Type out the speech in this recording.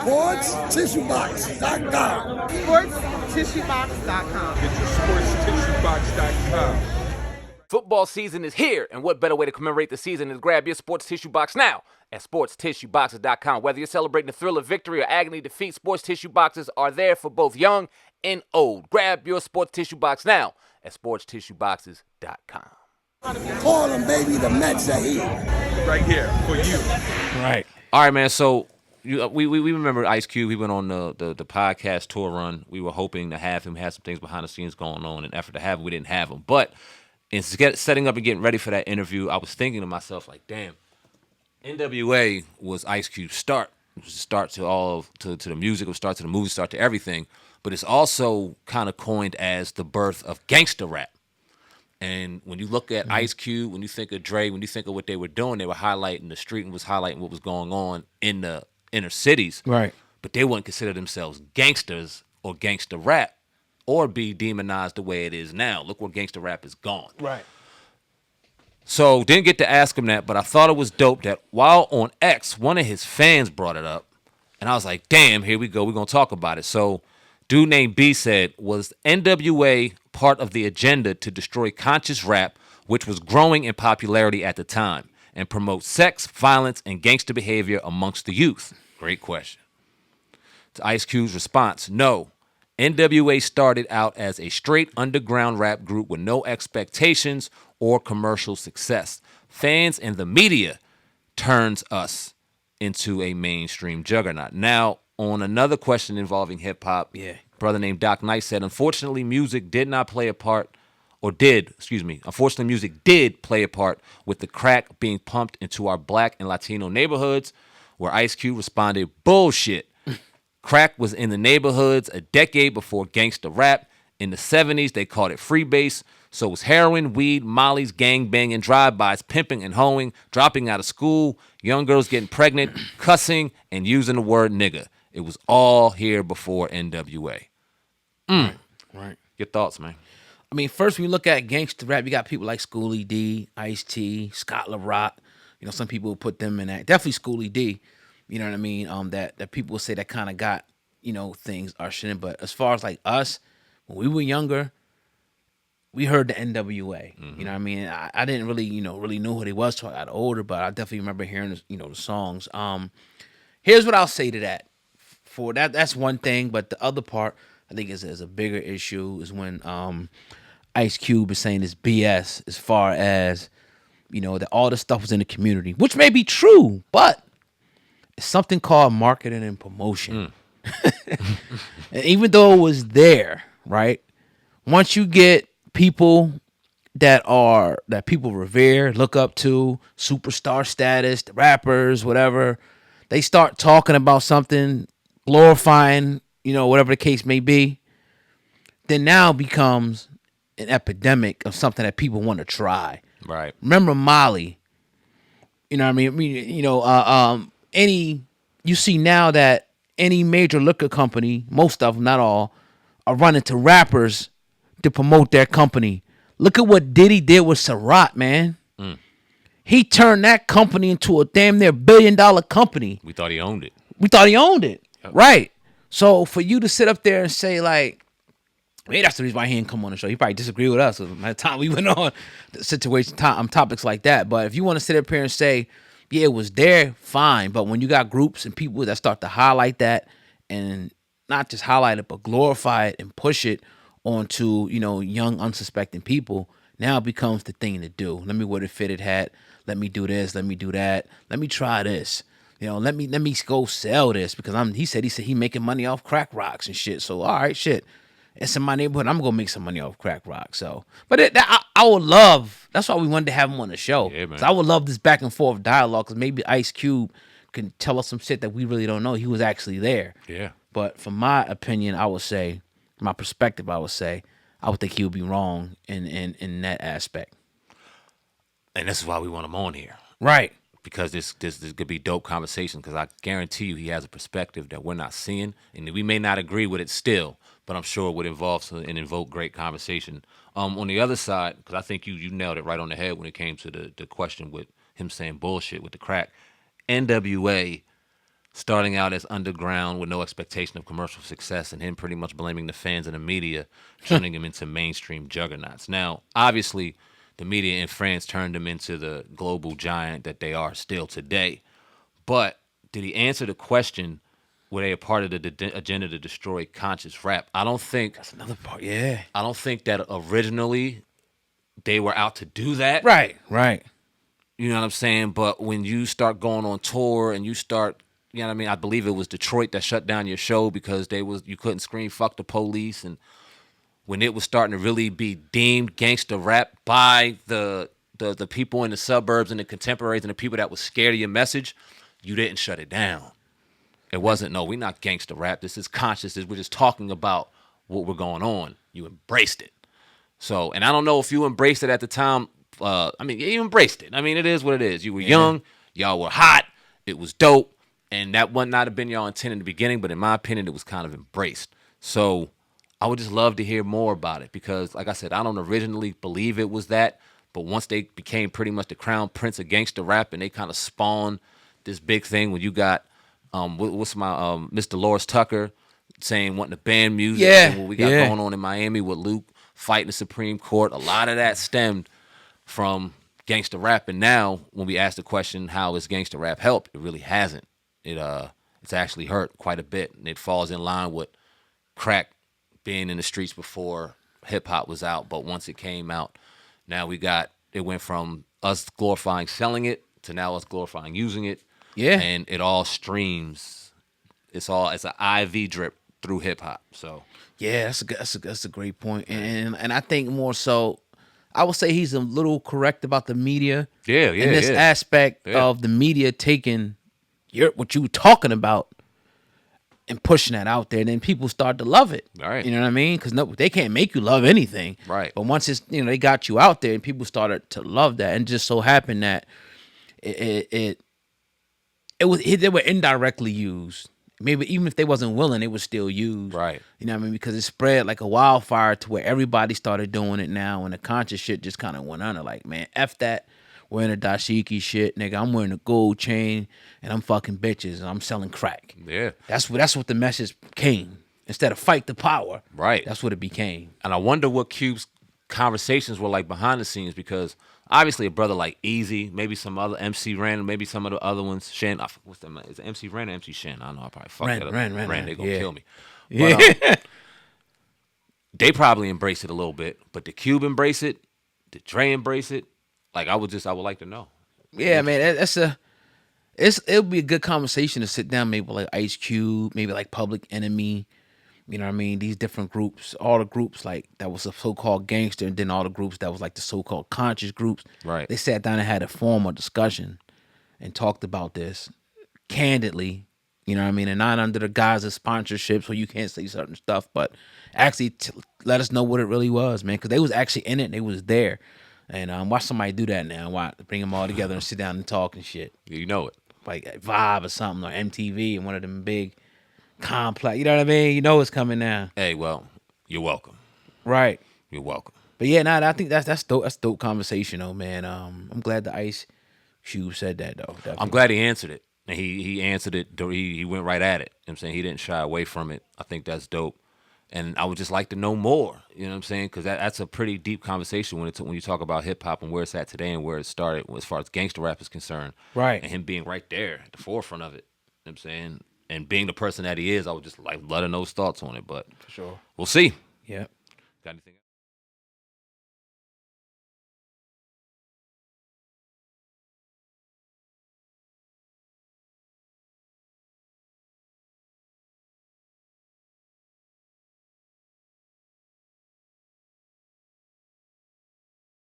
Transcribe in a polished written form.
SportsTissueBox.com. SportsTissueBox.com. Get your SportsTissueBox.com. Football season is here, and what better way to commemorate the season than to grab your sports tissue box now at sportstissueboxes.com. Whether you're celebrating the thrill of victory or agony defeat, sports tissue boxes are there for both young and old. Grab your sports tissue box now at sportstissueboxes.com. Call them, baby, the Mets are here. Right here for you. Right. All right, man. So we remember Ice Cube. He went on the podcast tour run. We were hoping to have him have some things behind the scenes going on. In effort to have him, we didn't have him. But in setting up and getting ready for that interview, I was thinking to myself, like, damn, NWA was Ice Cube's start. It was the start to the music, it was start to the movie, start to everything. But it's also kind of coined as the birth of gangster rap. And when you look at Ice Cube, when you think of Dre, when you think of what they were doing, they were highlighting the street and was highlighting what was going on in the inner cities. Right. But they wouldn't consider themselves gangsters or gangster rap or be demonized the way it is now. Look where gangster rap is gone. Right. So didn't get to ask him that, but I thought it was dope that while on X, one of his fans brought it up. And I was like, damn, here we go. We're going to talk about it. So dude named B said, was NWA part of the agenda to destroy conscious rap, which was growing in popularity at the time, and promote sex, violence, and gangster behavior amongst the youth? Great question. To Ice Cube's response, no. NWA started out as a straight underground rap group with no expectations or commercial success. Fans and the media turns us into a mainstream juggernaut. Now, on another question involving hip-hop, brother named Doc Knight said, unfortunately, music did play a part with the crack being pumped into our black and Latino neighborhoods, where Ice Cube responded, bullshit. Crack was in the neighborhoods a decade before gangster rap. In the 70s, they called it freebase. So it was heroin, weed, mollies, gangbanging, drive-bys, pimping and hoeing, dropping out of school, young girls getting pregnant, cussing, and using the word nigga. It was all here before NWA. Right. Your thoughts, man? I mean, first, when you look at gangster rap, you got people like Schoolie D, Ice-T, Scott LaRock. You know, some people will put them in that. Definitely Schoolie D. You know what I mean? That people say that kind of got, things ushered in. But as far as like us, when we were younger, we heard the NWA. Mm-hmm. You know what I mean? I didn't really, really know who they was till I got older, but I definitely remember hearing, the songs. Here's what I'll say to that. For that's one thing, but the other part I think is a bigger issue is when Ice Cube is saying this BS as far as, that all this stuff was in the community, which may be true, but it's something called marketing and promotion. And even though it was there, right? Once you get people that people revere, look up to, superstar status, the rappers, whatever, they start talking about something, glorifying, whatever the case may be, then now becomes an epidemic of something that people want to try. Right. Remember Molly? You know what I mean? You see now that any major liquor company, most of them, not all, are running to rappers to promote their company. Look at what Diddy did with Ciroc, man. He turned that company into a damn near $1 billion company. We thought he owned it. Yep. Right. So for you to sit up there and say like, maybe that's the reason why he didn't come on the show. He probably disagree with us. By the time we went on the situation, topics like that. But if you want to sit up here and say, yeah, it was there, fine. But when you got groups and people that start to highlight that and not just highlight it, but glorify it and push it onto, young, unsuspecting people, now it becomes the thing to do. Let me wear the fitted hat. Let me do this. Let me do that. Let me try this. Let me go sell this because he said he making money off crack rocks and shit. So, all right, shit. It's in my neighborhood. I'm going to make some money off crack rock. So, but I would love, that's why we wanted to have him on the show. Yeah, man. I would love this back and forth dialogue because maybe Ice Cube can tell us some shit that we really don't know. He was actually there. Yeah. But from my opinion, I would say, my perspective, I would think he would be wrong in that aspect. And this is why we want him on here. Right. Because this could be dope conversation because I guarantee you he has a perspective that we're not seeing. And we may not agree with it still, but I'm sure it would involve and invoke great conversation. On the other side, because I think you nailed it right on the head when it came to the question with him saying bullshit with the crack. NWA starting out as underground with no expectation of commercial success, and him pretty much blaming the fans and the media, turning him into mainstream juggernauts. Now, obviously, the media in France turned him into the global giant that they are still today. But did he answer the question? Were they a part of the agenda to destroy conscious rap? I don't think. That's another part. Yeah. I don't think that originally they were out to do that. Right. Right. You know what I'm saying? But when you start going on tour and you start, you know what I mean? I believe it was Detroit that shut down your show because you couldn't scream "fuck the police," and when it was starting to really be deemed gangster rap by the people in the suburbs and the contemporaries and the people that was scared of your message, you didn't shut it down. It wasn't, no, we're not gangster rap. This is conscious. We're just talking about what we're going on. You embraced it. So, and I don't know if you embraced it at the time. I mean, you embraced it. I mean, it is what it is. You were young. Y'all were hot. It was dope. And that would not have been y'all intent in the beginning, but in my opinion, it was kind of embraced. So I would just love to hear more about it because, like I said, I don't originally believe it was that. But once they became pretty much the crown prince of gangster rap and they kind of spawned this big thing when you got what's my Miss Dolores Tucker saying wanting to ban music, and what we got going on in Miami with Luke fighting the Supreme Court. A lot of that stemmed from gangster rap, and now when we ask the question, how has gangster rap helped? It really hasn't. It's actually hurt quite a bit, and it falls in line with crack being in the streets before hip hop was out. But once it came out, now it went from us glorifying selling it to now us glorifying using it. Yeah. And it all streams. It's an IV drip through hip hop. So Yeah, that's a great point. And I think more so, I would say he's a little correct about the media. Yeah, in this aspect of the media taking what you were talking about and pushing that out there, and then people start to love it. Right. You know what I mean? Because they can't make you love anything. Right. But once it's they got you out there, and people started to love that, and just so happened that they were indirectly used. Maybe even if they wasn't willing, it was still used. Right. You know what I mean? Because it spread like a wildfire to where everybody started doing it now, and the conscious shit just kind of went under. Like, man, F that. Wearing a dashiki shit, nigga. I'm wearing a gold chain, and I'm fucking bitches, and I'm selling crack. Yeah. That's what the message came. Instead of fight the power. Right. That's what it became. And I wonder what Cube's conversations were like behind the scenes, because obviously a brother like Easy, maybe some other MC Ren, maybe some of the other ones, Shen, what's that man? Is it MC Ren or MC Shen? I don't know, I probably fucked that up. Ren, they're gonna kill me. But, they probably embrace it a little bit, but did Cube embrace it? Did Dre embrace it? Like, I would like to know. Yeah, man, it'll be a good conversation to sit down, maybe like Ice Cube, maybe like Public Enemy, you know what I mean? These different groups, all the groups like that was a so-called gangster, and then all the groups that was like the so-called conscious groups. Right. They sat down and had a formal discussion and talked about this candidly, you know what I mean? And not under the guise of sponsorship, so you can't say certain stuff, but actually let us know what it really was, man, because they was actually in it, and they was there. And watch somebody do that now. Watch, bring them all together and sit down and talk and shit. You know it. Like Vibe or something, or MTV, and one of them big complex. You know what I mean? You know it's coming now. Hey, well, you're welcome. Right. You're welcome. But yeah, I think that's dope. That's dope conversation, though, man. I'm glad the Ice Cube said that, though. Definitely. I'm glad he answered it. And he answered it. He went right at it. You know what I'm saying? He didn't shy away from it. I think that's dope. And I would just like to know more, you know what I'm saying? Because that's a pretty deep conversation when you talk about hip-hop and where it's at today and where it started as far as gangster rap is concerned. Right. And him being right there at the forefront of it, you know what I'm saying? And being the person that he is, I would just like let her know his thoughts on it. But For sure. We'll see. Yeah. Got anything else?